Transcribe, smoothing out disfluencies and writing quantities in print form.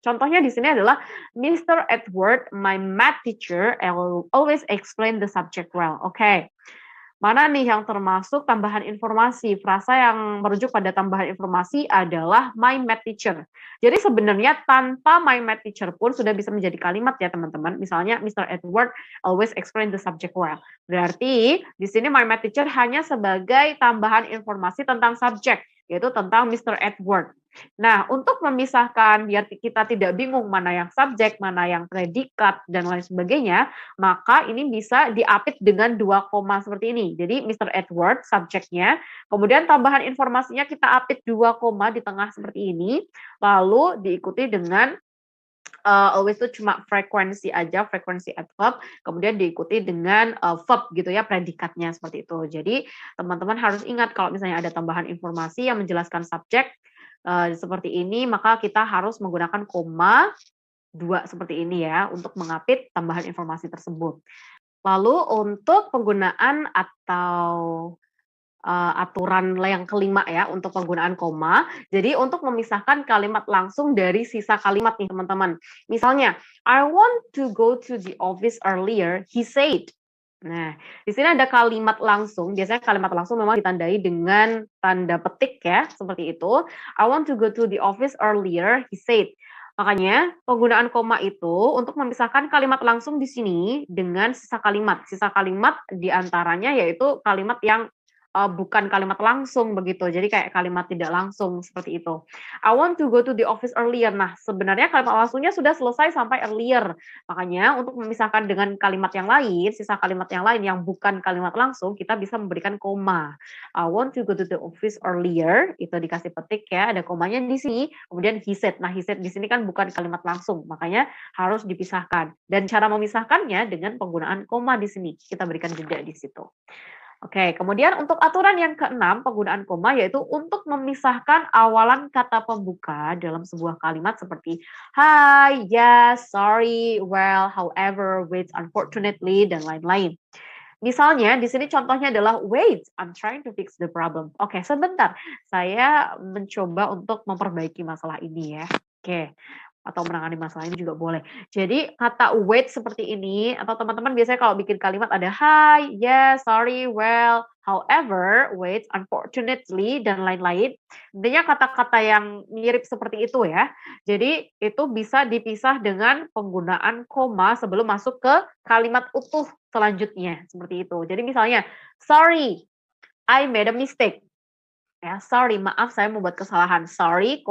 Contohnya di sini adalah Mr. Edward, my math teacher, always explain the subject well. Oke. Mana nih yang termasuk tambahan informasi? Frasa yang merujuk pada tambahan informasi adalah my math teacher. Jadi sebenarnya tanpa my math teacher pun sudah bisa menjadi kalimat ya teman-teman. Misalnya Mr. Edward always explain the subject well. Berarti di sini my math teacher hanya sebagai tambahan informasi tentang subjek, yaitu tentang Mr. Edward. Nah, untuk memisahkan biar kita tidak bingung mana yang subjek, mana yang predikat, dan lain sebagainya, maka ini bisa diapit dengan 2 koma seperti ini. Jadi Mr. Edward subjeknya, kemudian tambahan informasinya kita apit 2 koma di tengah seperti ini, lalu diikuti dengan always itu cuma frekuensi aja, frekuensi adverb, kemudian diikuti dengan verb gitu ya, predikatnya seperti itu. Jadi teman-teman harus ingat kalau misalnya ada tambahan informasi yang menjelaskan subjek seperti ini, maka kita harus menggunakan koma 2 seperti ini ya, untuk mengapit tambahan informasi tersebut. Lalu untuk penggunaan atau aturan yang kelima ya, untuk penggunaan koma. Jadi untuk memisahkan kalimat langsung dari sisa kalimat nih teman-teman. Misalnya, I want to go to the office earlier, he said. Nah, di sini ada kalimat langsung. Biasanya kalimat langsung memang ditandai dengan tanda petik ya, seperti itu. I want to go to the office earlier, he said. Makanya penggunaan koma itu untuk memisahkan kalimat langsung di sini dengan sisa kalimat. Sisa kalimat diantaranya yaitu kalimat yang bukan kalimat langsung begitu. Jadi kayak kalimat tidak langsung seperti itu. I want to go to the office earlier. Nah, sebenarnya kalimat langsungnya sudah selesai sampai earlier. Makanya untuk memisahkan dengan kalimat yang lain, sisa kalimat yang lain yang bukan kalimat langsung, kita bisa memberikan koma. I want to go to the office earlier. Itu dikasih petik ya, ada komanya di sini. Kemudian he said. Nah, he said di sini kan bukan kalimat langsung, makanya harus dipisahkan. Dan cara memisahkannya dengan penggunaan koma di sini. Kita berikan jeda di situ. Oke, kemudian untuk aturan yang keenam, penggunaan koma yaitu untuk memisahkan awalan kata pembuka dalam sebuah kalimat seperti hi, yes, sorry, well, however, with, unfortunately, dan lain-lain. Misalnya di sini contohnya adalah wait, I'm trying to fix the problem. Oke, sebentar. Saya mencoba untuk memperbaiki masalah ini ya. Oke. Atau menangani masalah ini juga boleh. Jadi kata wait seperti ini atau teman-teman biasanya kalau bikin kalimat ada hi, yes, sorry, well, however, wait, unfortunately, dan lain-lain. Intinya kata-kata yang mirip seperti itu ya. Jadi itu bisa dipisah dengan penggunaan koma sebelum masuk ke kalimat utuh selanjutnya. Seperti itu. Jadi misalnya, sorry, I made a mistake. Ya, sorry, maaf saya membuat kesalahan. Sorry,